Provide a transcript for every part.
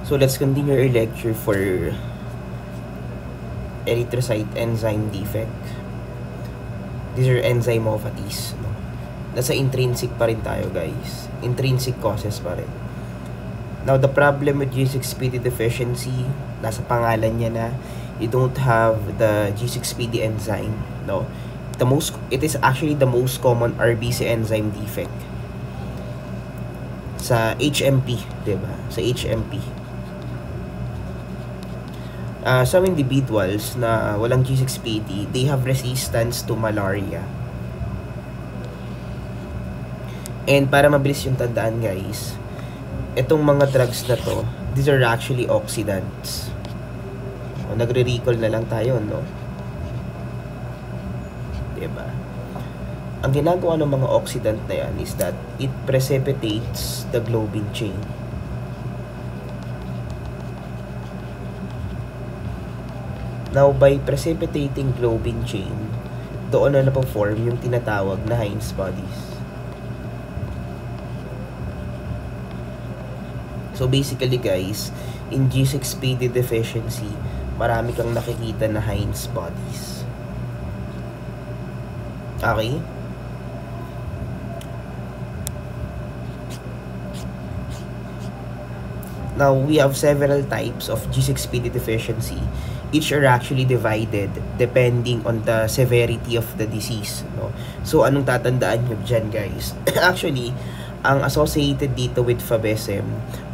So let's continue our lecture for erythrocyte enzyme defect. These are enzymopathies. No? Nasa intrinsic pa rin tayo, guys. Intrinsic causes pa rin. Now, the problem with G6PD deficiency, nasa pangalan niya na, you don't have the G6PD enzyme. No? It is actually the most common RBC enzyme defect. Sa HMP, diba? Sa HMP. Some individuals na walang G6PD, they have resistance to malaria. And para mabilis yung tandaan, guys, itong mga drugs na to, these are actually oxidants. Nagre-recall na lang tayo, no? Diba? Ang ginagawa ng mga oxidant na yan is that it precipitates the globin chain. Now, by precipitating globin chain, doon na napo-form yung tinatawag na Heinz bodies. So, basically, guys, in G6PD deficiency, marami kang nakikita na Heinz bodies. Okay? Now, we have several types of G6PD deficiency. Each are actually divided depending on the severity of the disease. No? So, anong tatandaan nyo dyan, guys? Actually, ang associated dito with Fabesem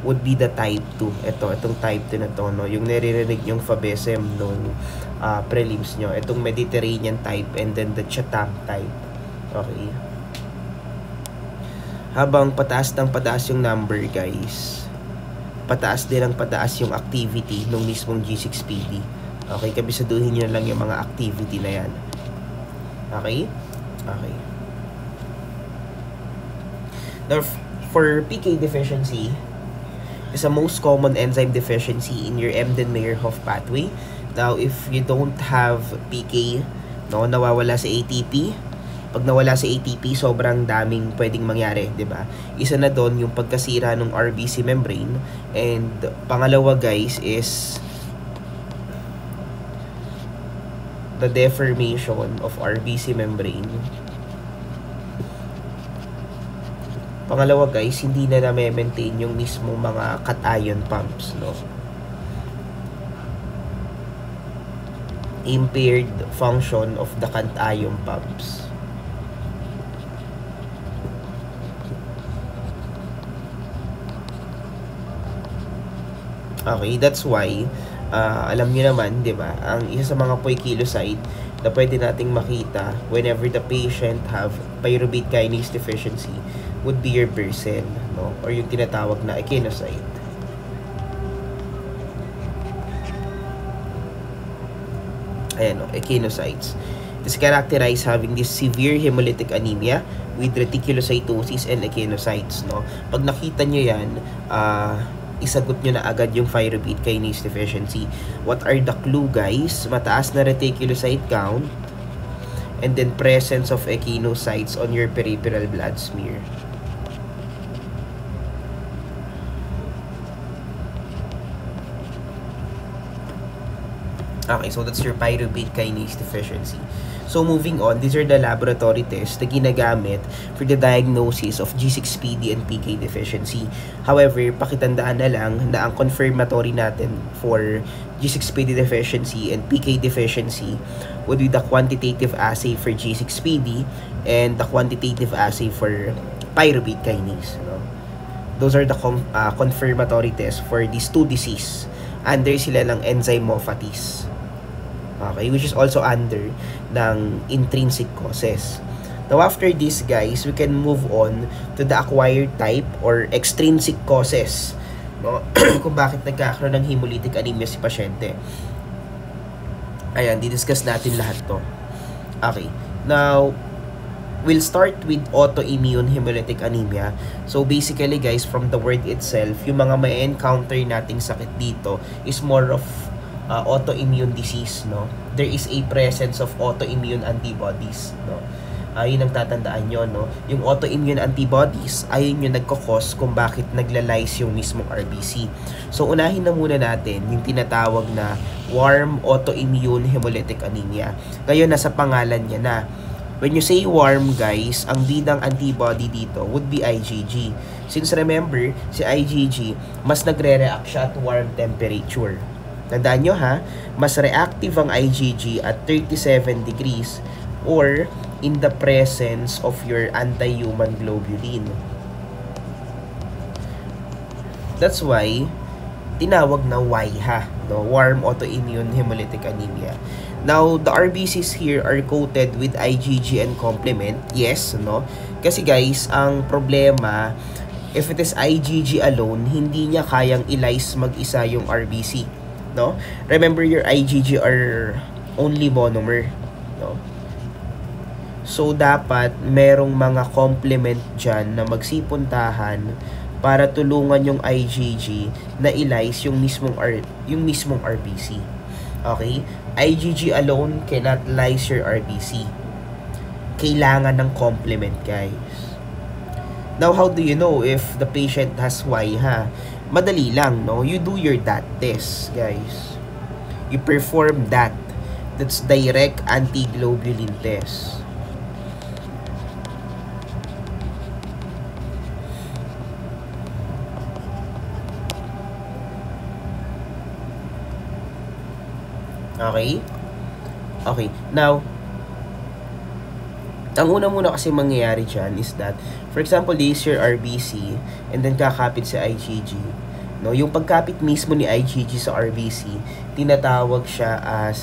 would be the type 2. Itong type 2 na to, no? Yung naririnig yung Fabesem nung prelims nyo. Itong Mediterranean type and then the Chatham type. Okay? Habang pataas ng pataas yung number, guys, pataas din ang pataas yung activity ng mismong G6PD. Okay, kabisaduhin nyo lang yung mga activity na yan. Okay? Okay. Now, for PK deficiency, is the most common enzyme deficiency in your Embden-Meyerhof pathway. Now, if you don't have PK, no, nawawala sa ATP. Pag nawala sa ATP, sobrang daming pwedeng mangyari, 'di ba? Isa na doon yung pagkasira ng RBC membrane, and pangalawa, guys, is the deformation of RBC membrane. Pangalawa, guys, hindi na na-maintain yung mismo mga cation pumps, no? Impaired function of the cation pumps. Okay, that's why alam niyo naman, 'di ba? Ang isa sa mga poikilocyte na pwede nating makita whenever the patient have pyruvate kinase deficiency would be your Bersel, no? Or yung tinatawag na echinocyte. Ayan, no? Echinocytes. It is characterized having this severe hemolytic anemia with reticulocytosis and echinocytes, no? Pag nakita nyo yan, isagot nyo na agad yung pyruvate kinase deficiency. What are the clue, guys? Mataas na reticulocyte count and then presence of echinocytes on your peripheral blood smear. Okay, so that's your pyruvate kinase deficiency. So moving on, these are the laboratory tests na ginagamit for the diagnosis of G6PD and PK deficiency. However, pakitandaan na lang na ang confirmatory natin for G6PD deficiency and PK deficiency would be the quantitative assay for G6PD and the quantitative assay for pyruvate kinase. No? Those are the confirmatory tests for these two diseases. Under sila ng enzymopathies. Okay, which is also under ng intrinsic causes. Now, after this, guys, we can move on to the acquired type or extrinsic causes, no? Kung bakit nagkakaroon ng hemolytic anemia si pasyente. Ayan, didiscuss natin lahat to. Okay, now, we'll start with autoimmune hemolytic anemia. So, basically, guys, from the word itself, yung mga may encounter nating sakit dito is more of autoimmune disease, no? There is a presence of autoimmune antibodies, no? Ayun ang tatandaan nyo, no? Yung autoimmune antibodies, ayun yung nagkakos kung bakit naglalais yung mismong RBC. So, unahin na muna natin yung tinatawag na warm autoimmune hemolytic anemia. Ngayon, nasa pangalan niya na. When you say warm, guys, ang bidang antibody dito would be IgG. Since remember, si IgG, mas nagre-react siya at warm temperature. Tandaan nyo ha, mas reactive ang IgG at 37 degrees or in the presence of your anti-human globulin. That's why, tinawag na WAIHA, no? Warm autoimmune hemolytic anemia. Now, the RBCs here are coated with IgG and complement. Yes, no? Kasi guys, ang problema, if it is IgG alone, hindi niya kayang i-lyse mag-isa yung RBC, no? Remember, your IgG are only monomer, no? So, dapat merong mga complement dyan na magsipuntahan para tulungan yung IgG na i-lyse yung mismong RBC. Okay? IgG alone cannot lyse your RBC. Kailangan ng complement, guys. Now, how do you know if the patient has WAIHA? Madali lang, no? You do your DAT test, guys. You perform DAT. That's direct antiglobulin test. Okay? Okay. Now, ang una muna kasi mangyayari dyan is that, for example, this is your RBC, and then kakapit sa IgG. No? Yung pagkapit mismo ni IgG sa RBC, tinatawag siya as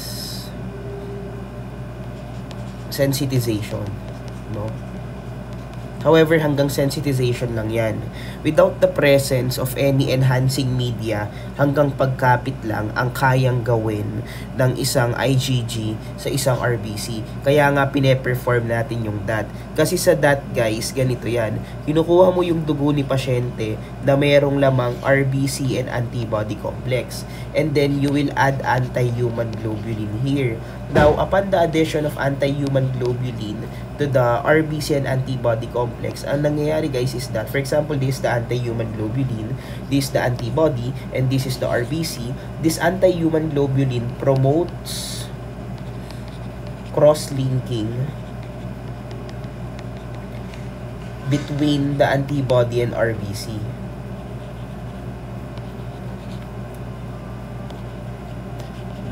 sensitization. No? However, hanggang sensitization lang yan. Without the presence of any enhancing media, hanggang pagkapit lang ang kayang gawin ng isang IgG sa isang RBC. Kaya nga pine-perform natin yung DAT. Kasi sa DAT, guys, ganito yan. Kinukuha mo yung dugo ni pasyente na mayroong lamang RBC and antibody complex. And then, you will add anti-human globulin here. Now, upon the addition of anti-human globulin to the RBC and antibody complex, ang nangyayari, guys, is that, for example, this is the anti-human globulin, this is the antibody, and this is the RBC. This anti-human globulin promotes cross-linking between the antibody and RBC.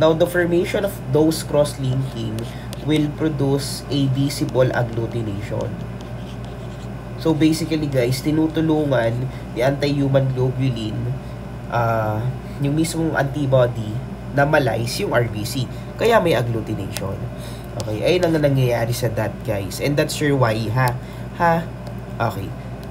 Now, the formation of those cross-linking will produce a visible agglutination. So, basically, guys, tinutulungan ni anti-human globulin yung mismong antibody na malyse yung RBC. Kaya may agglutination. Okay, ayun ang nangyayari sa that, guys. And that's your WAIHA. Okay.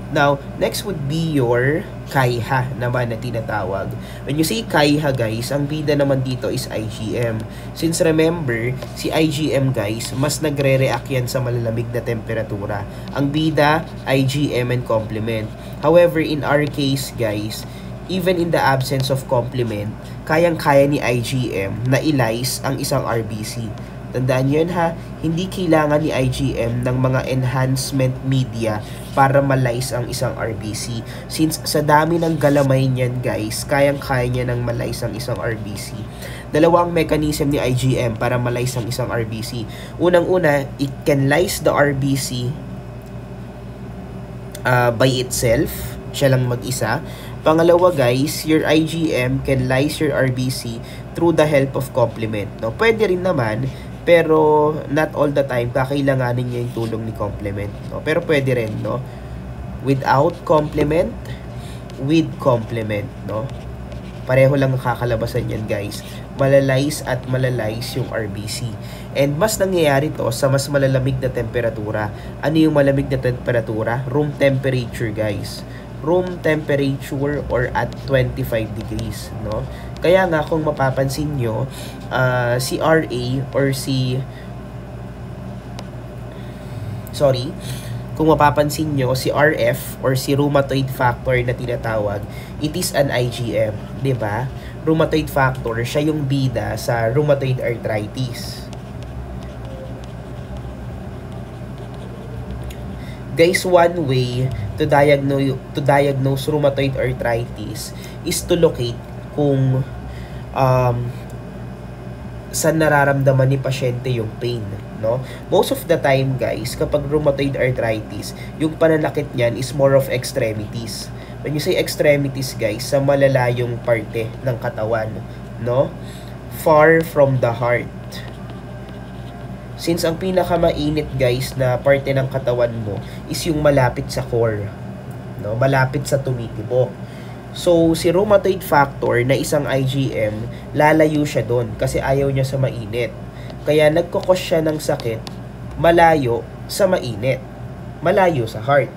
Now, next would be your KAIHA naman na tinatawag. When you say KAIHA, guys, ang bida naman dito is IgM. Since remember, si IgM, guys, mas nagre-react yan sa malalamig na temperatura. Ang bida, IgM and complement. However, in our case, guys, even in the absence of complement, kayang-kaya ni IgM na i-lyse ang isang RBC. Tandaan nyo yun ha, hindi kailangan ni IgM ng mga enhancement media para malyse ang isang RBC. Since sa dami ng galamay niyan, guys, kayang-kaya niya ng malyse ang isang RBC. Dalawang mechanism ni IgM para malyse ang isang RBC. Unang-una, it can lyse the RBC by itself, siya lang mag-isa. Pangalawa, guys, your IgM can lyse your RBC through the help of complement. No? Pwede rin naman, pero not all the time kakailanganin niya yung tulong ni complement, no? Pero pwede rin, no? Without complement, with complement, no? Pareho lang ang kakalabasan yan, guys. Malalyse at malalyse yung RBC. And mas nangyayari to sa mas malalamig na temperatura. Ano yung malamig na temperatura? Room temperature, guys. Room temperature or at 25 degrees, no? Kaya nga kung mapapansin nyo, si RA or kung mapapansin nyo, si RF or si rheumatoid factor na tinatawag, it is an IgM, 'di ba? Rheumatoid factor, siya yung bida sa rheumatoid arthritis. Guys, one way to diagnose rheumatoid arthritis is to locate kung saan nararamdaman ni pasyente yung pain, no? Most of the time, guys, kapag rheumatoid arthritis, yung pananakit niyan is more of extremities. When you say extremities, guys, sa malalayong parte ng katawan, no? Far from the heart. Since ang pinakamainit, guys, na parte ng katawan mo is yung malapit sa core, no? Malapit sa tumitibok. So, si rheumatoid factor na isang IgM, lalayo siya doon kasi ayaw niya sa mainit. Kaya nagkukos siya ng sakit malayo sa mainit. Malayo sa heart.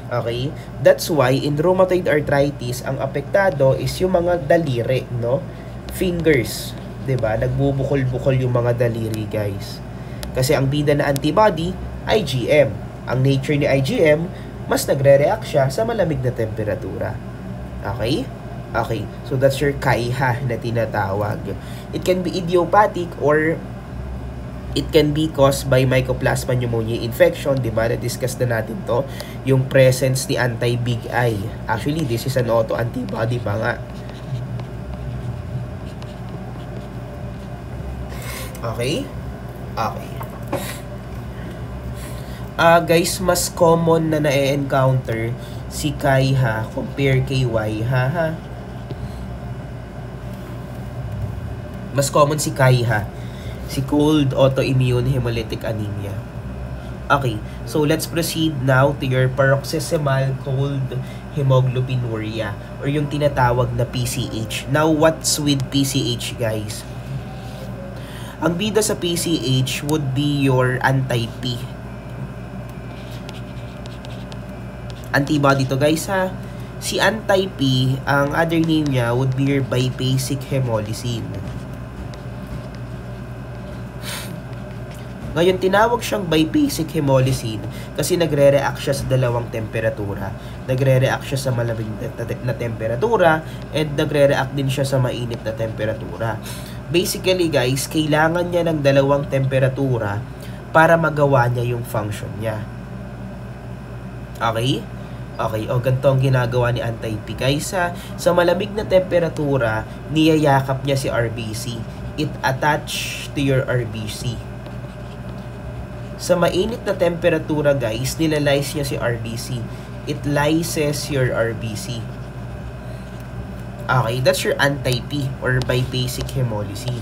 Okay? That's why in rheumatoid arthritis, ang apektado is yung mga daliri, no? Fingers. 'Di ba? Nagbubukol-bukol yung mga daliri, guys. Kasi ang bida na antibody, IgM. Ang nature ni IgM, mas nagre-react siya sa malamig na temperatura. Okay? Okay. So, that's your kaiha na tinatawag. It can be idiopathic or it can be caused by Mycoplasma pneumoniae infection. Diba? Na-discuss na natin to. Yung presence ni anti-big I. Actually, this is an auto-antibody pa nga. Okay? Okay. Guys, mas common na na-encounter si kaiha compare kay YH. Mas common si kaiha, si cold autoimmune hemolytic anemia. Okay, so let's proceed now to your paroxysmal cold hemoglobinuria or yung tinatawag na PCH. Now, what's with PCH, guys? Ang bida sa PCH would be your anti-P. Antibody to, guys, ha. Si anti-P, ang other name niya would be your biphasic hemolysin. Ngayon, tinawag siyang biphasic hemolysin kasi nagre-react siya sa dalawang temperatura. Nagre-react siya sa malamig na temperatura and nagre-react din siya sa mainit na temperatura. Basically, guys, kailangan niya ng dalawang temperatura para magawa niya yung function niya. Okay? Okay, o ganito ang ginagawa ni anti-P. Kaysa sa malamig na temperatura, niyayakap niya si RBC. It attach to your RBC. Sa mainit na temperatura, guys, nilalize niya si RBC. It lyses your RBC. Okay, that's your anti-P or biphasic hemolysin.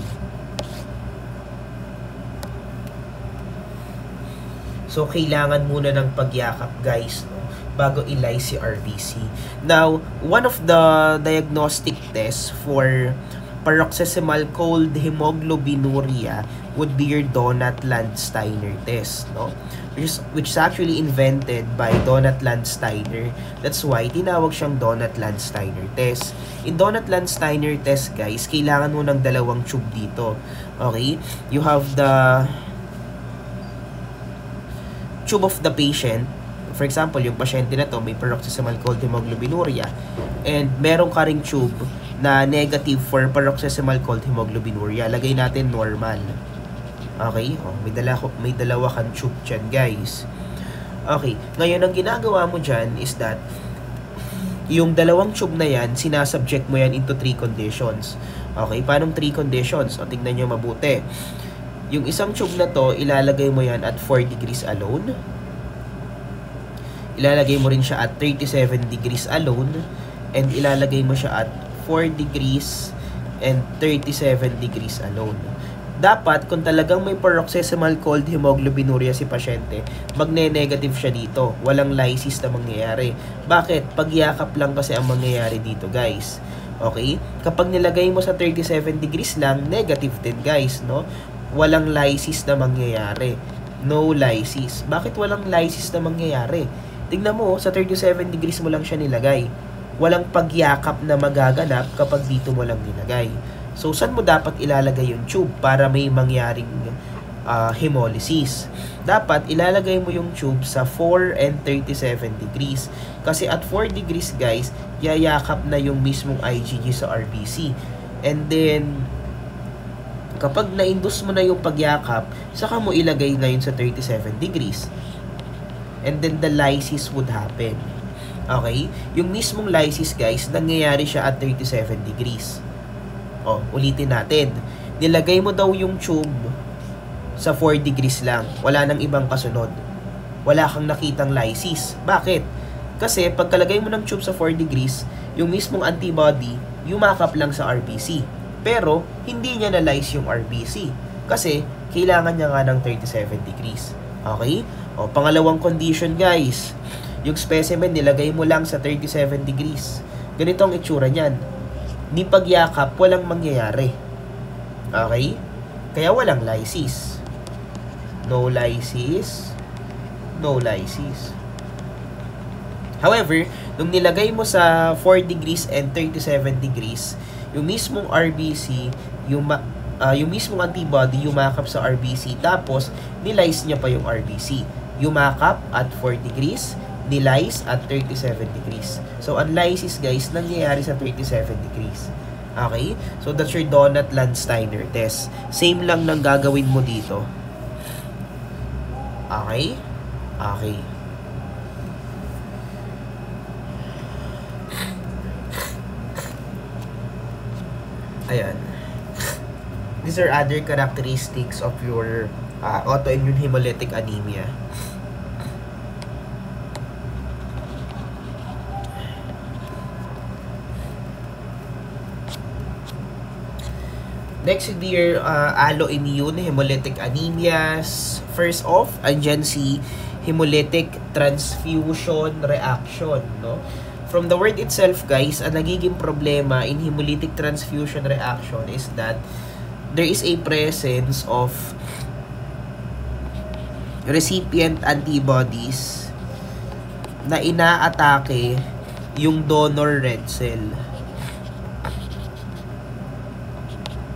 So, kailangan muna ng pagyakap, guys, no, bago i-lyse si RBC. Now, one of the diagnostic tests for paroxysmal cold hemoglobinuria would be your Donat-Landsteiner test, no? Which is actually invented by Donat-Landsteiner. That's why tinawag siyang Donat-Landsteiner test. In Donat-Landsteiner test, guys, kailangan mo ng dalawang tube dito. Okay? You have the tube of the patient. For example, yung pasyente na to may paroxysmal cold hemoglobinuria and meron ka ring tube na negative for paroxysmal cold hemoglobinuria. Lagay natin normal. Okay? Oh, may dalawa kang tube dyan, guys. Okay. Ngayon, ang ginagawa mo dyan is that yung dalawang tube na yan, sinasubject mo yan into 3 conditions. Okay? Paanong 3 conditions? O, tingnan nyo mabuti. Yung isang tube na to, ilalagay mo yan at 4 degrees alone. Ilalagay mo rin siya at 37 degrees alone. And ilalagay mo siya at 4 degrees and 37 degrees alone. Dapat, kung talagang may paroxysmal cold hemoglobinuria si pasyente, magne-negative siya dito. Walang lysis na mangyayari. Bakit? Pagyakap lang kasi ang mangyayari dito, guys. Okay? Kapag nilagay mo sa 37 degrees lang, negative din, guys, no? Walang lysis na mangyayari. No lysis. Bakit walang lysis na mangyayari? Tingnan mo, sa 37 degrees mo lang siya nilagay. Walang pagyakap na magaganap kapag dito mo lang nilagay. So, saan mo dapat ilalagay yung tube para may mangyaring hemolysis? Dapat ilalagay mo yung tube sa 4 and 37 degrees. Kasi at 4 degrees, guys, yayakap na yung mismong IgG sa RBC. And then, kapag na-induce mo na yung pagyakap, saka mo ilagay ngayon sa 37 degrees. and then the lysis would happen. Okay? Yung mismong lysis, guys, nangyayari siya at 37 degrees. O, ulitin natin. Nilagay mo daw yung tube sa 4 degrees lang. Wala nang ibang kasunod. Wala kang nakitang lysis. Bakit? Kasi pagkalagay mo ng tube sa 4 degrees, yung mismong antibody, yumakap lang sa RBC. Pero, hindi niya na-lyse yung RBC. Kasi, kailangan niya nga ng 37 degrees. Okay? O, pangalawang condition, guys. Yung specimen, nilagay mo lang sa 37 degrees. Ganito ang itsura niyan. Ni pagyakap, walang mangyayari. Okay? Kaya walang lysis. No lysis. No lysis. However, nung nilagay mo sa 4 degrees and 37 degrees, yung mismong RBC, yung mismong antibody, yumakap sa RBC, tapos nilyse niya pa yung RBC. Yumakap at 4 degrees, nilyse at 37 degrees. So, ang lysis, guys, nangyayari sa 37 degrees. Okay? So, that's your Donat-Landsteiner test. Same lang ng gagawin mo dito. Okay? Okay. Ayan. These are other characteristics of your autoimmune hemolytic anemia. Next would be your alloimmune hemolytic anemias. First off, andyan si hemolytic transfusion reaction, no? From the word itself, guys, ang nagiging problema in hemolytic transfusion reaction is that there is a presence of recipient antibodies na inaatake yung donor red cell.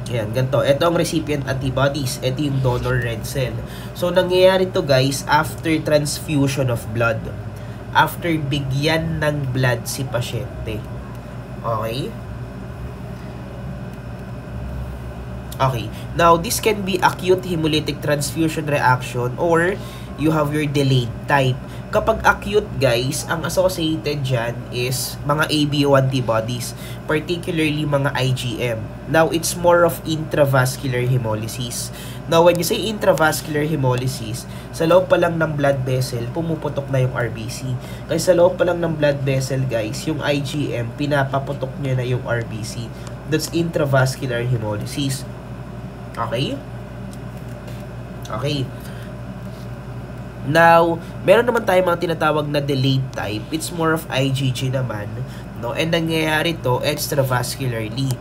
Ayan, ganito. Ito ang recipient antibodies. Ito yung donor red cell. So, nangyayari to, guys, after transfusion of blood. After bigyan ng blood si pasyente. Okay? Okay. Now, this can be acute hemolytic transfusion reaction or you have your delayed type. Kapag acute, guys, ang associated dyan is mga ABO antibodies, particularly mga IgM. Now, it's more of intravascular hemolysis. Now, when you say intravascular hemolysis, sa loob pa lang ng blood vessel, pumuputok na yung RBC. Kasi sa loob pa lang ng blood vessel, guys, yung IgM, pinapaputok niya na yung RBC. That's intravascular hemolysis. Okay? Okay. Now, meron naman tayo mga tinatawag na delayed type. It's more of IgG naman, no? And nangyayari to extravascularly.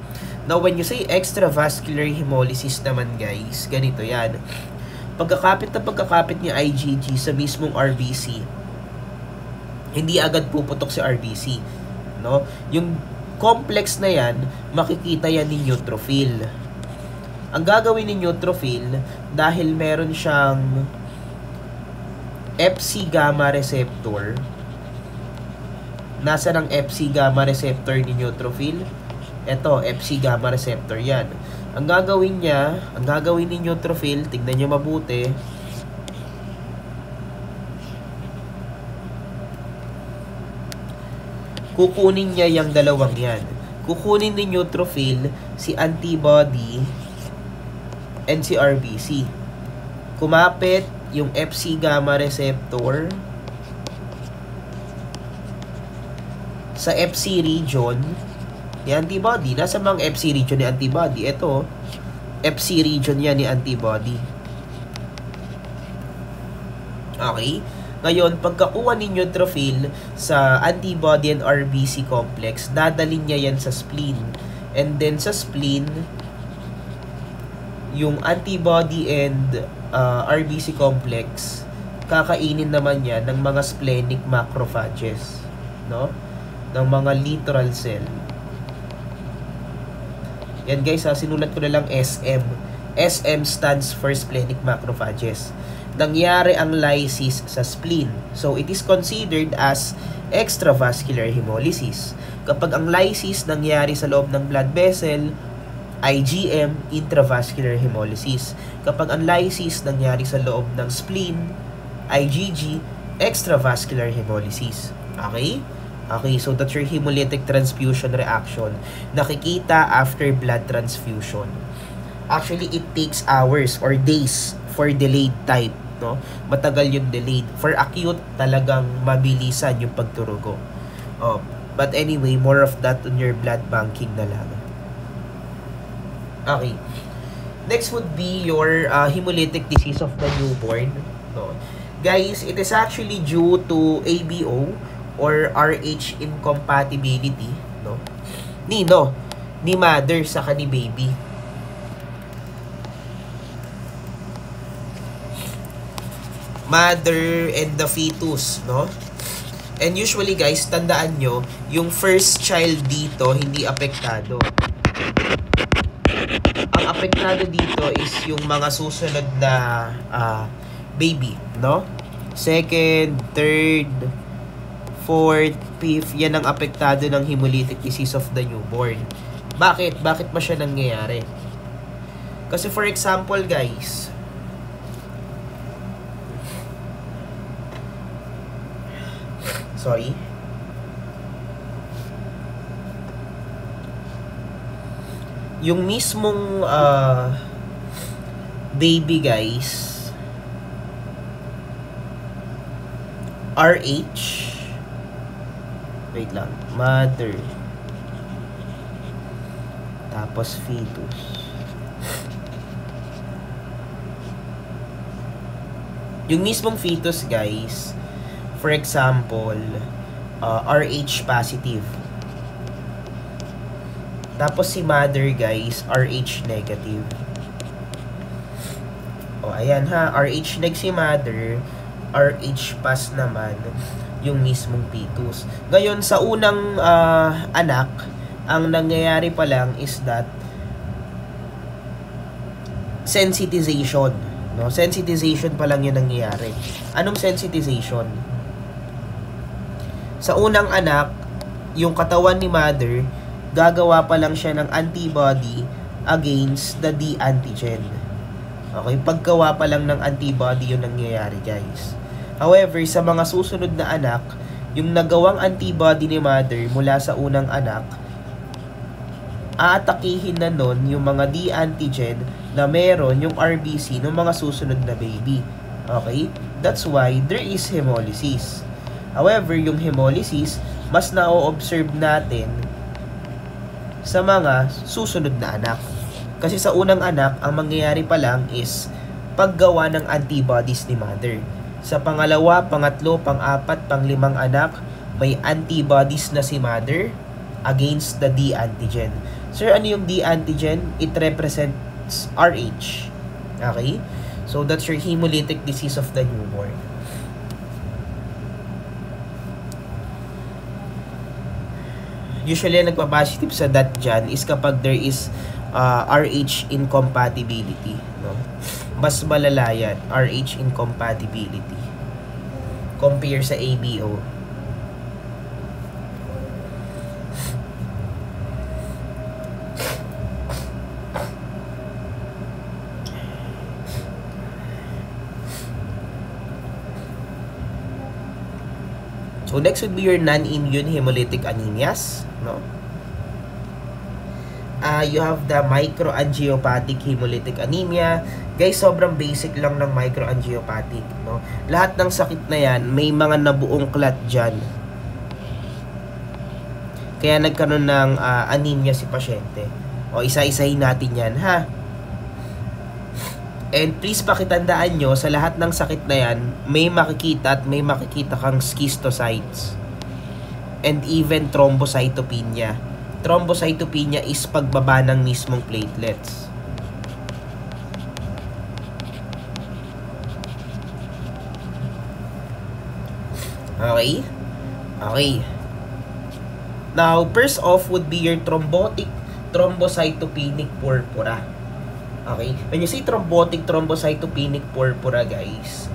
Now, when you say extravascular hemolysis naman, guys, ganito yan. Pagkakapit ni IgG sa mismong RBC, hindi agad puputok si RBC, no? Yung complex na yan, makikita yan ni neutrophil. Ang gagawin ni neutrophil, dahil meron siyang Fc gamma receptor. Nasa ng Fc gamma receptor ni neutrophil? Ito, Fc gamma receptor yan. Ang gagawin ni neutrophil, tignan nyo mabuti. Kukunin niya yung dalawang yan. Kukunin ni neutrophil si antibody and si RBC. Kumapit yung Fc gamma receptor sa Fc region ni antibody. Nasa mga Fc region ni antibody. Ito, Fc region yan ni antibody. Okay? Ngayon, pagkakuha ni neutrophil sa antibody and RBC complex, dadalhin niya yan sa spleen. And then sa spleen, yung antibody and RBC complex, kakainin naman yan ng mga splenic macrophages, no? Ng mga littoral cell. Yan, guys, sinulat ko na lang SM. SM stands for splenic macrophages. Nangyari ang lysis sa spleen. So, it is considered as extravascular hemolysis. Kapag ang lysis nangyari sa loob ng blood vessel, IgM, intravascular hemolysis. Kapag ang lysis nangyari sa loob ng spleen, IgG, extravascular hemolysis. Okay? Okay, so that's your hemolytic transfusion reaction. Nakikita after blood transfusion. Actually, it takes hours or days for delayed type, no? Matagal yung delayed. For acute, talagang mabilisan yung pagturugo. But anyway, more of that on your blood banking na lang. Okay. Next would be your hemolytic disease of the newborn. No? Guys, it is actually due to ABO or RH incompatibility. No? Ni mother sa ni baby. Mother and the fetus, no? And usually guys, tandaan nyo, yung first child dito, hindi apektado. Ang apektado dito is yung mga susunod na baby, no? Second, third, fourth, fifth, yan ang apektado ng hemolytic disease of the newborn. Bakit? Bakit ba siya nangyayari? Kasi for example guys, yung mismong baby guys, RH, wait lang, mother, tapos fetus. Yung mismong fetus guys, for example, RH positive. Tapos si mother guys, RH negative. Ayan ha, RH neg si mother, RH pas naman yung mismong fetus. Ngayon, sa unang anak, ang nangyayari pa lang is that sensitization. No? Sensitization pa lang yung nangyayari. Anong sensitization? Sa unang anak, yung katawan ni mother, gagawa pa lang siya ng antibody against the D antigen. Okay, paggawa pa lang ng antibody yung nangyayari guys. However, sa mga susunod na anak, yung nagawang antibody ni mother mula sa unang anak, aatakihin na nun yung mga D antigen na meron yung RBC ng mga susunod na baby. Okay? That's why there is hemolysis. However, yung hemolysis, mas na-observe natin sa mga susunod na anak. Kasi sa unang anak, ang mangyayari pa lang is paggawa ng antibodies ni mother. Sa pangalawa, pangatlo, pang-apat, pang-limang anak, may antibodies na si mother against the D antigen. Sir, ano yung D antigen? It represents RH. Okay? So, that's your hemolytic disease of the newborn. Usually, nagpa-positive sa that dyan is kapag there is RH incompatibility. No? Mas malala yan, RH incompatibility. Compare sa ABO. So, next would be your non-immune hemolytic anemias, no? You have the microangiopathic hemolytic anemia. Guys, sobrang basic lang ng microangiopathic, no? Lahat ng sakit na yan, may mga nabuong clot dyan. Kaya nagkaroon ng anemia si pasyente. O, isa-isahin natin yan, ha? And please pakitandaan nyo, sa lahat ng sakit na yan, may makikita at may makikita kang schistocytes. And even thrombocytopenia. Thrombocytopenia is pagbaba ng mismong platelets. Okay? Okay. Now, first off would be your thrombocytopenic purpura. Okay? When you say thrombocytopenic purpura, guys,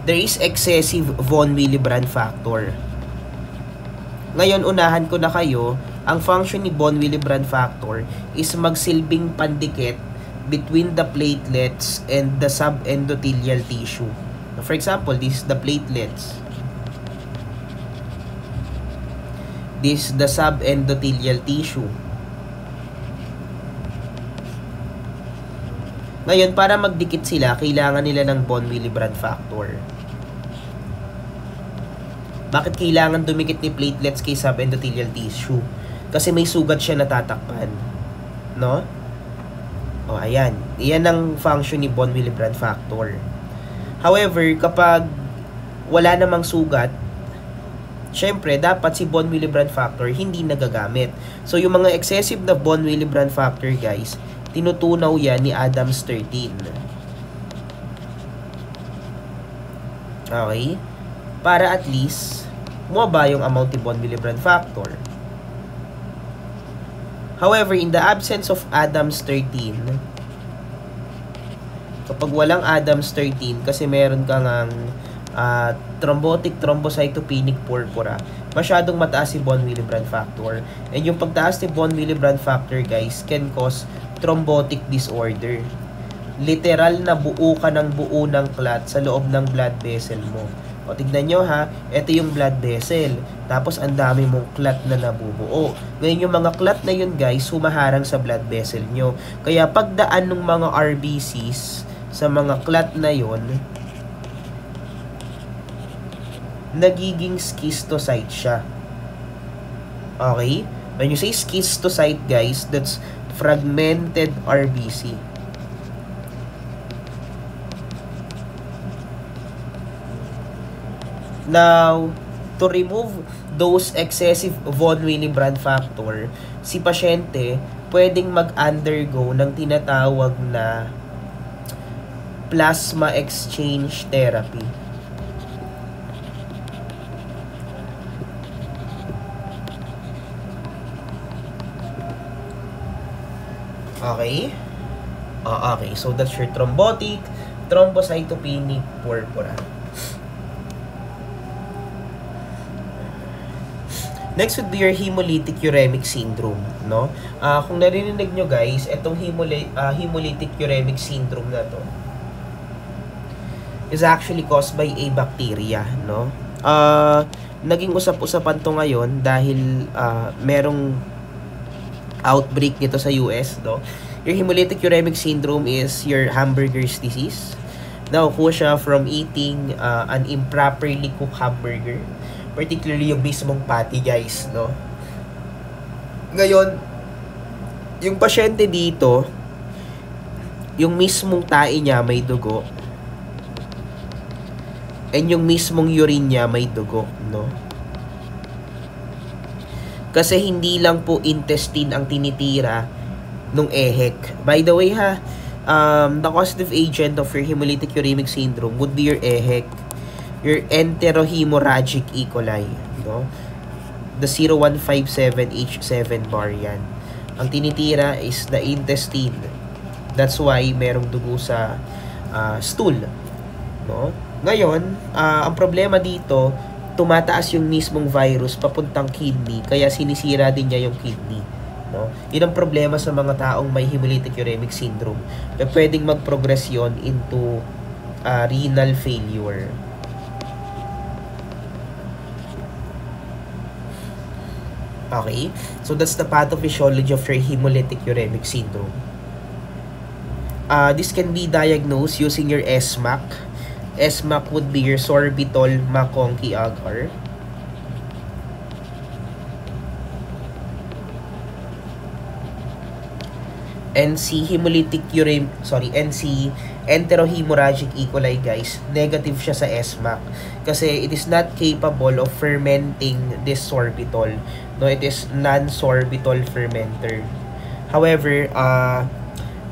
there is excessive von Willebrand factor. Ngayon, unahan ko na kayo, ang function ni von Willebrand factor is magsilbing pandikit between the platelets and the subendothelial tissue. For example, this is the platelets. This is the subendothelial tissue. Ngayon, para magdikit sila, kailangan nila ng von Willebrand factor. Bakit kailangan dumikit ni platelets kay subendothelial tissue? Kasi may sugat siya natatakpan. No? O, ayan. Iyan ang function ni von Willebrand factor. However, kapag wala namang sugat, syempre, dapat si von Willebrand factor hindi nagagamit. So, yung mga excessive na von Willebrand factor, guys, tinutunaw yan ni Adams 13. Okay? Para at least, bumaba yung amount ni von Willebrand factor. However, in the absence of Adams 13, kapag walang Adams 13, kasi meron kang thrombotic thrombocytopenic purpura, masyadong mataas si von Willebrand factor. And yung pagtaas ni von Willebrand factor, guys, can cause thrombotic disorder. Literal na buo ka ng buo ng clot sa loob ng blood vessel mo. O, tignan nyo ha, ito yung blood vessel. Tapos, ang dami mong clot na nabubuo. Ngayon, yung mga clot na yun, guys, humaharang sa blood vessel nyo. Kaya, pagdaan ng mga RBCs sa mga clot na yun, nagiging schistocyte siya. Okay? When you say schistocyte, guys, that's fragmented RBC. Now, to remove those excessive von Willebrand factor, si pasyente pwedeng mag-undergo ng tinatawag na plasma exchange therapy. Okay? Okay, so that's your thrombotic thrombocytopenic purpura. Next would be your hemolytic uremic syndrome, no? Kung narinig nyo, guys, itong hemolytic uremic syndrome na to is actually caused by a bacteria, no? Naging usap-usapan to ngayon dahil merong outbreak nito sa US, no? Your hemolytic uremic syndrome is your hamburger's disease. Nakukuha siya from eating an improperly cooked hamburger, particularly yung mismong patty, guys, no? Ngayon, yung pasyente dito, yung mismong tae niya may dugo, and yung mismong urine niya may dugo, no? Kasi hindi lang po intestine ang tinitira nung ehek. By the way, ha, the causative agent of your hemolytic uremic syndrome would be your ehek, your enterohemorrhagic E. coli, no? The 0157H7 variant. Ang tinitira is the intestine. That's why merong dugo sa stool, no? Ngayon, ang problema dito, tumataas yung mismong virus papuntang kidney, kaya sinisira din niya yung kidney, no? Yun ang problema sa mga taong may hemolytic uremic syndrome. Pwedeng mag-progress yun into renal failure. Okay? So, that's the pathophysiology of your hemolytic uremic syndrome. This can be diagnosed using your SMAC. SMAC would be your sorbitol-McConkey agar. NC enterohemorrhagic E. coli, guys, negative siya sa SMAC kasi it is not capable of fermenting this sorbitol. No, it is non-sorbitol fermenter. However,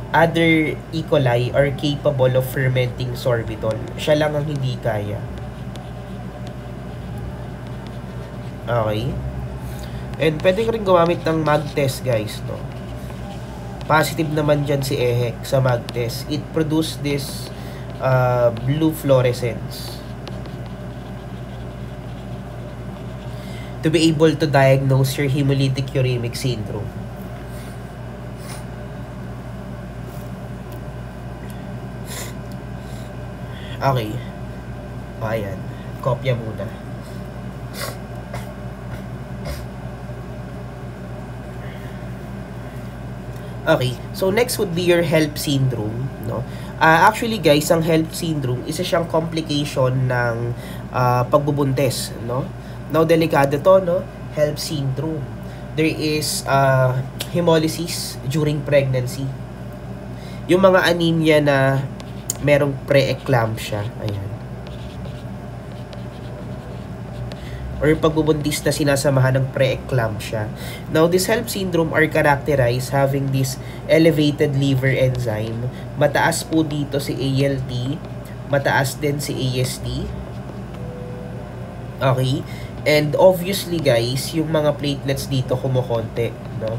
other E. coli are capable of fermenting sorbitol. Siya lang ang hindi kaya. Okay? And pwede ka rin gumamit ng MAG test, guys, no? Positive naman dyan si EHEC sa MAG test. It produced this blue fluorescence to be able to diagnose your hemolytic uremic syndrome. Okay. O, ayan. Kopya muna. Okay, so next would be your HELLP syndrome, no? Actually guys, ang HELLP syndrome, isa siyang complication ng pagbubuntis, no? Now, delikado to, no? HELLP syndrome. There is hemolysis during pregnancy. Yung mga anemia na merong pre-eclampsia, ayan. Or pagbubuntis na sinasamahan ng pre-eclampsia. Now, this HELLP syndrome are characterized having this elevated liver enzyme. Mataas po dito si ALT, mataas din si AST. Okay? And obviously guys, yung mga platelets dito kumukonti, no?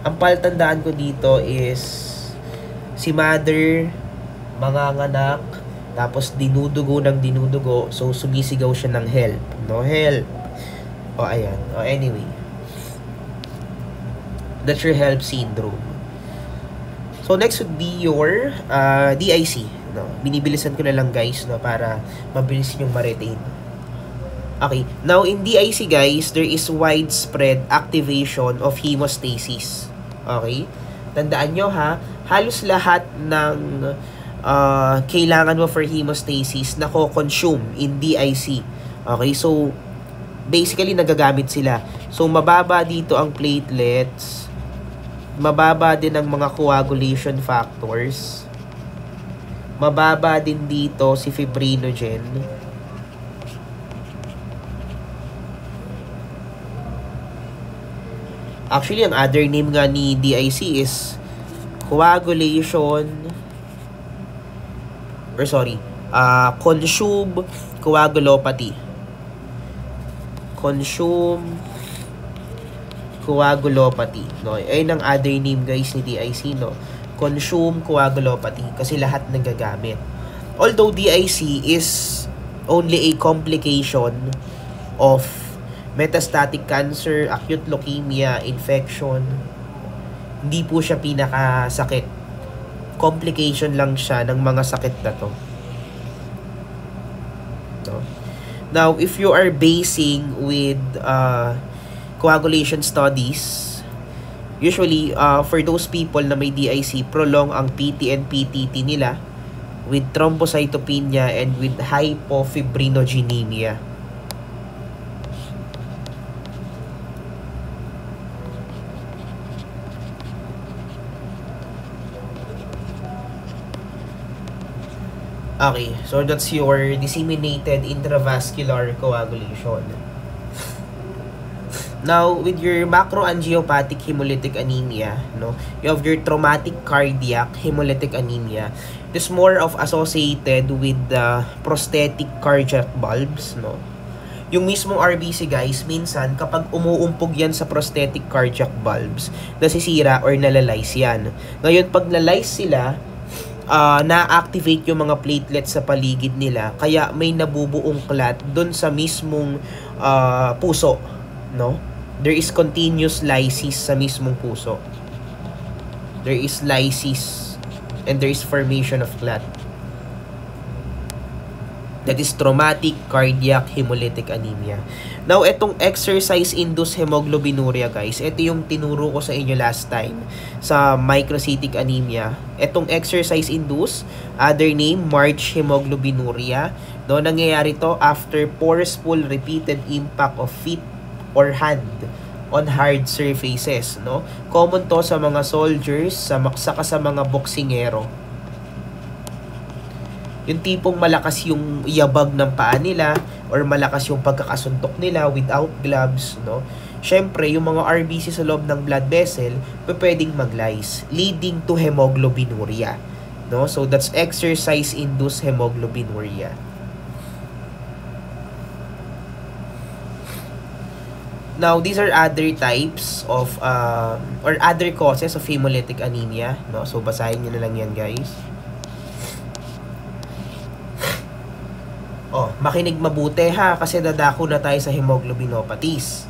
Ang palatandaan ko dito is si mother manganganak, tapos dinudugo ng dinudugo, so sumisigaw siya ng help, no? Help. O ayan. O anyway, that's your HELLP syndrome. So next would be your DIC, no? Binibilisan ko na lang guys, no, para mabilis yung ma-retain. Okay, now in DIC guys, there is widespread activation of hemostasis. Okay? Tandaan nyo ha, halos lahat ng kailangan mo for hemostasis nako-consume in DIC. Okay, so basically nagagamit sila. So mababa dito ang platelets, mababa din ang mga coagulation factors, mababa din dito si fibrinogen. Actually, ang other name nga ni DIC is coagulation, or sorry, consume coagulopathy. Consume coagulopathy, no? Ayun ang other name guys ni DIC, no? Consume coagulopathy, kasi lahat nagagamit. Although DIC is only a complication of metastatic cancer, acute leukemia, infection, hindi po siya pinakasakit. Complication lang siya ng mga sakit na to. No? Now, if you are basing with coagulation studies, usually, for those people na may DIC, prolong ang PT and PTT nila with thrombocytopenia and with hypofibrinogenemia. Okay, so that's your disseminated intravascular coagulation. Now, with your macroangiopathic hemolytic anemia, no, you have your traumatic cardiac hemolytic anemia. It is more of associated with the prosthetic cardiac bulbs, no. Yung mismong RBC guys, minsan kapag umuumpog yan sa prosthetic cardiac bulbs, nasisira or nalalize yan. Ngayon, pag nalize sila, na-activate yung mga platelets sa paligid nila, kaya may nabubuong clot dun sa mismong puso, no? There is continuous lysis sa mismong puso. There is lysis and there is formation of clot. That is traumatic cardiac hemolytic anemia. Now, itong exercise-induced hemoglobinuria, guys, ito yung tinuro ko sa inyo last time sa microcytic anemia. Itong exercise-induced, other name, March hemoglobinuria. No, nangyayari to after forceful repeated impact of feet or hand on hard surfaces. No? Common to sa mga soldiers, saka sa mga boksingero. Yung tipong malakas yung yabag ng paa nila or malakas yung pagkakasuntok nila without gloves, no? Syempre, yung mga RBC sa loob ng blood vessel, pwedeng mag-lyse, leading to hemoglobinuria, no? So, that's exercise-induced hemoglobinuria. Now, these are other types of, or other causes of hemolytic anemia, no? So, basahin nyo na lang yan, guys. Oh, makinig mabuti ha, kasi dadako na tayo sa hemoglobinopathies.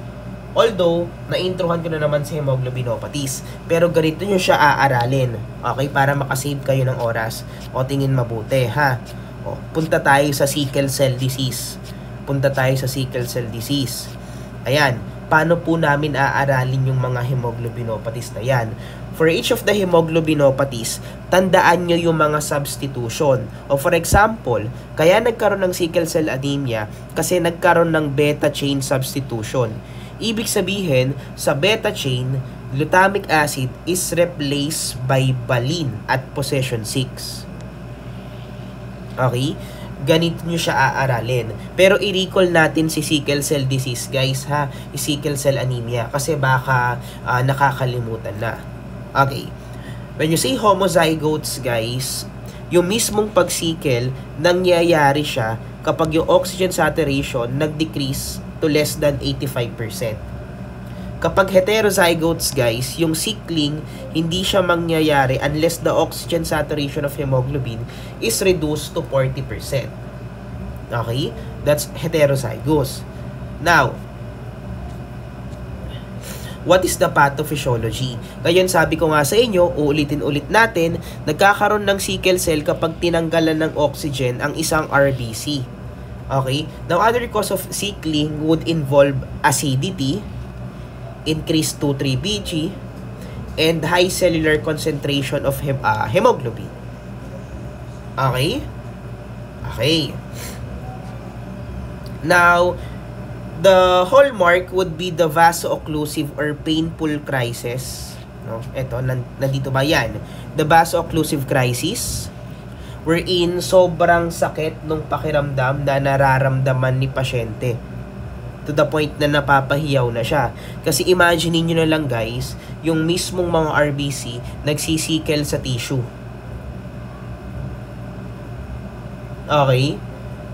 Although, na-introhan ko na naman sa hemoglobinopathies, pero ganito nyo siya aaralin. Okay, para makasave kayo ng oras. O, tingin mabuti ha. Punta tayo sa sickle cell disease. Ayan, paano po namin aaralin yung mga hemoglobinopathies na yan? For each of the hemoglobinopathies, tandaan nyo yung mga substitution. O for example, kaya nagkaroon ng sickle cell anemia kasi nagkaroon ng beta chain substitution. Ibig sabihin, sa beta chain, glutamic acid is replaced by valine at possession 6. Okay? Ganito nyo siya aaralin. Pero i-recall natin si sickle cell disease, guys, ha? Sickle cell anemia. Kasi baka nakakalimutan na. Okay. When you say homozygotes, guys, yung mismong pag-sickle, nangyayari siya kapag yung oxygen saturation nag-decrease to less than 85%. Kapag heterozygotes, guys, yung sickling, hindi siya mangyayari unless the oxygen saturation of hemoglobin is reduced to 40%. Okay? That's heterozygous. Now, what is the pathophysiology? Ngayon, sabi ko nga sa inyo, uulitin-ulit natin, nagkakaroon ng sickle cell kapag tinanggalan ng oxygen ang isang RBC. Okay? Now, other cause of sickling would involve acidity, increased 2,3-BG, and high cellular concentration of hemoglobin. Okay? Okay. Now, the hallmark would be the vaso-occlusive or painful crisis. No? Ito, nandito ba yan? The vaso-occlusive crisis, wherein sobrang sakit nung pakiramdam na nararamdaman ni pasyente. To the point na napapahiyaw na siya. Kasi imagine niyo na lang, guys, yung mismong mga RBC nagsisikel sa tissue. Okay?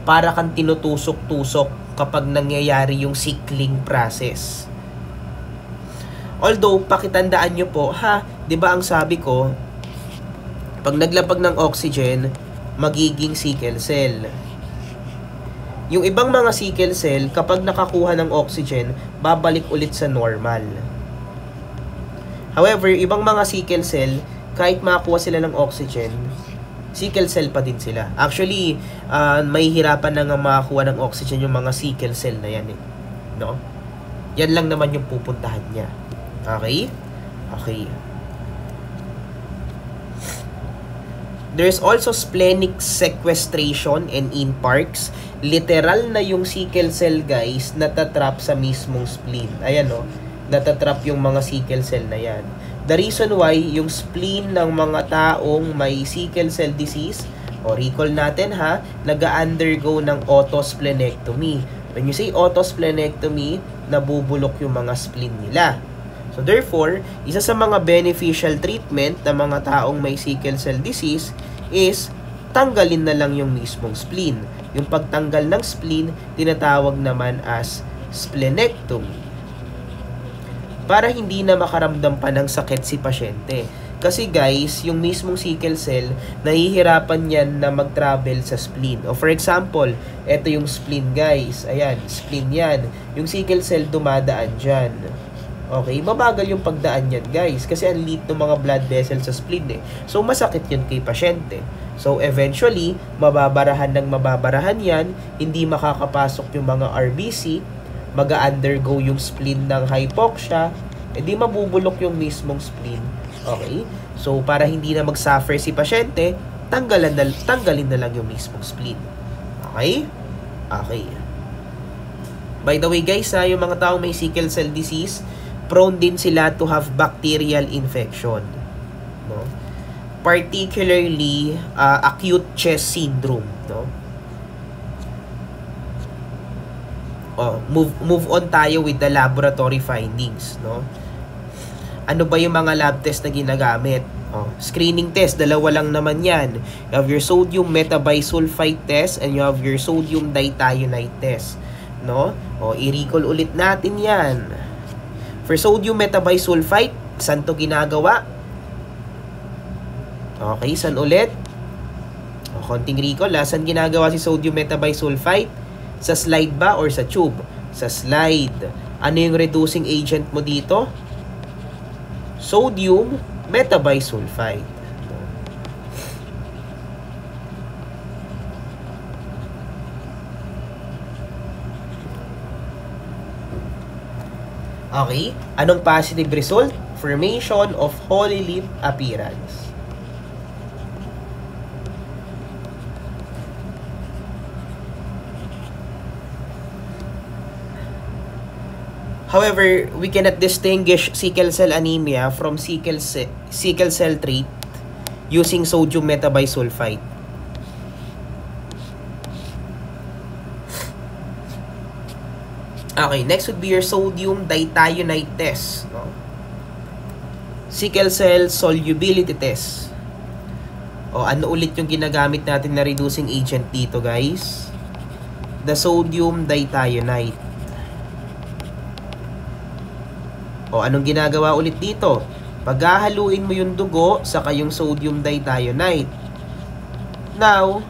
Para kang tinutusok-tusok kapag nangyayari yung sickling process. Although, pakitandaan nyo po, di ba ang sabi ko, pag naglapag ng oxygen, magiging sickle cell. Yung ibang mga sickle cell, kapag nakakuha ng oxygen, babalik ulit sa normal. However, ibang mga sickle cell, kahit makakuha sila ng oxygen, sickle cell pa din sila. Actually, may hirapan na nga makakuha ng oxygen yung mga sickle cell na yan. No? Yan lang naman yung pupuntahan niya. Okay? Okay. There's also splenic sequestration and infarcts. Literal na yung sickle cell, guys, natatrap sa mismong spleen. Ayan, no? Natatrap yung mga sickle cell na yan. The reason why yung spleen ng mga taong may sickle cell disease, recall natin nag-undergo ng autosplenectomy. When you say autosplenectomy, nabubulok yung mga spleen nila. So therefore, isa sa mga beneficial treatment ng mga taong may sickle cell disease is tanggalin na lang yung mismong spleen. Yung pagtanggal ng spleen, tinatawag naman as splenectomy. Para hindi na makaramdam pa ng sakit si pasyente. Kasi guys, yung mismong sickle cell, nahihirapan yan na mag-travel sa spleen. O for example, ito yung spleen, guys. Ayan, spleen yan. Yung sickle cell dumadaan dyan. Okay, mabagal yung pagdaan yan, guys, kasi ang liit ng mga blood vessels sa spleen So masakit yun kay pasyente. So eventually, mababarahan yan, hindi makakapasok yung mga RBC, mag-undergo yung spleen ng hypoxia, edi mabubulok yung mismong spleen. Okay? So para hindi na mag-suffer si pasyente, tanggalin na lang yung mismong spleen. Okay? Okay. By the way, guys, yung mga taong may sickle cell disease, prone din sila to have bacterial infection, no? Particularly acute chest syndrome, no? Move on tayo with the laboratory findings, no? Ano ba yung mga lab test na ginagamit? Screening test, dalawa lang naman yan. You have your sodium metabisulfite test and you have your sodium dithionite test, no? I-recall ulit natin yan. For sodium metabisulfite, saan to ginagawa? Okay, saan ulit? Konting recall, saan ginagawa si sodium metabisulfite? Sa slide ba or sa tube? Sa slide. Ano yung reducing agent mo dito? Sodium metabisulfite. Okay? Anong positive result? Formation of holy leaf appearance. However, we cannot distinguish sickle cell anemia from sickle cell trait using sodium metabisulfite. Okay, next would be your sodium dithionite test. No? Sickle cell solubility test. O, ano ulit yung ginagamit natin na reducing agent dito, guys? The sodium dithionite. O, anong ginagawa ulit dito? Paghahaluin mo yung dugo sa kayong sodium dithionite. Now,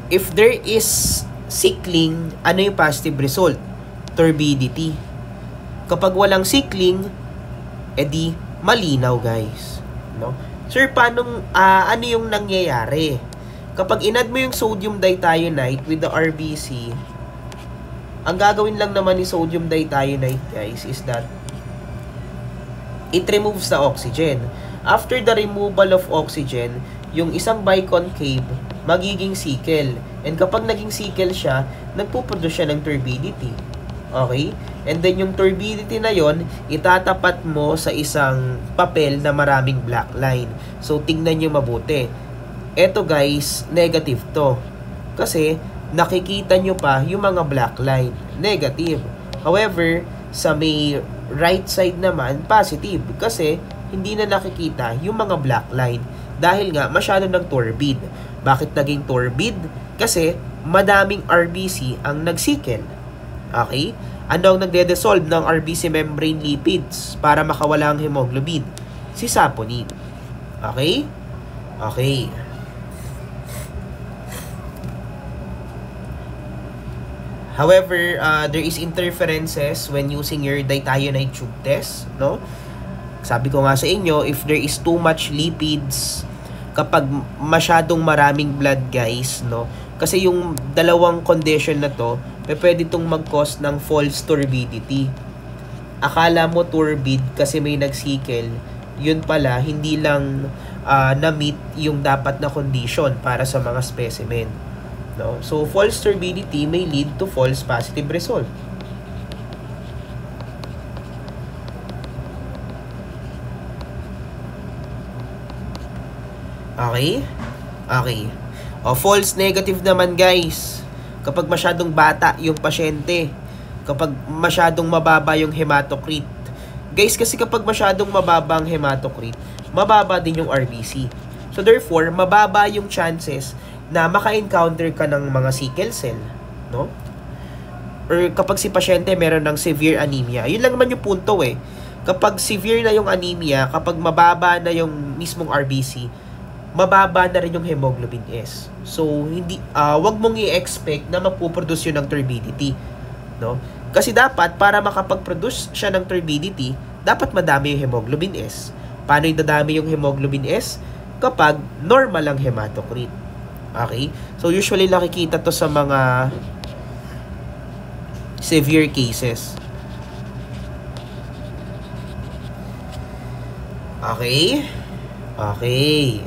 if there is sickling, ano yung positive result? Turbidity. Kapag walang sickling, edi malinaw, guys. No? Sir, paano, ano yung nangyayari? Kapag inad mo yung sodium dithionite with the RBC, ang gagawin lang naman ni sodium dithionite, guys, is that it removes the oxygen. After the removal of oxygen, yung isang biconcave magiging sickle. And kapag naging sickle siya, nagpuproduce siya ng turbidity. Okay? And then yung turbidity na yon, itatapat mo sa isang papel na maraming black line. So, tingnan nyo mabuti. Eto, guys, negative to. Kasi, nakikita nyo pa yung mga black line. Negative. However, sa may right side naman, positive. Kasi, hindi na nakikita yung mga black line. Dahil nga, masyado ng turbid. Bakit naging turbid? Kasi, madaming RBC ang nagsikel. Okay? Ano ang nagde-dissolve ng RBC membrane lipids para makawala ang hemoglobin? Si saponin. Okay? Okay. However, there is interferences when using your dithionite tube test, no? Sabi ko nga sa inyo, if there is too much lipids, kapag masyadong maraming blood, guys, no? Kasi yung dalawang condition na to, pwede itong mag-cause ng false turbidity. Akala mo turbid kasi may nagsikel, yun pala, hindi lang na-meet yung dapat na condition para sa mga specimen. No? So, false turbidity may lead to false positive result. Okay? Okay. O, false negative naman, guys. Kapag masyadong bata yung pasyente. Kapag masyadong mababa yung hematocrit. Guys, kasi kapag masyadong mababa ang hematocrit, mababa din yung RBC. So, therefore, mababa yung chances na maka-encounter ka ng mga sickle cell, no? Or kapag si pasyente meron ng severe anemia, yun lang naman yung punto eh. Kapag severe na yung anemia, kapag mababa na yung mismong RBC, mababa na rin yung hemoglobin S. So, hindi, wag mong i-expect na magpuproduce yun ng turbidity, no? Kasi dapat, para makapag-produce siya ng turbidity, dapat madami yung hemoglobin S. Paano yung dadami yung hemoglobin S? Kapag normal ang hematocrit. Okay? So, usually nakikita to sa mga severe cases. Okay? Okay.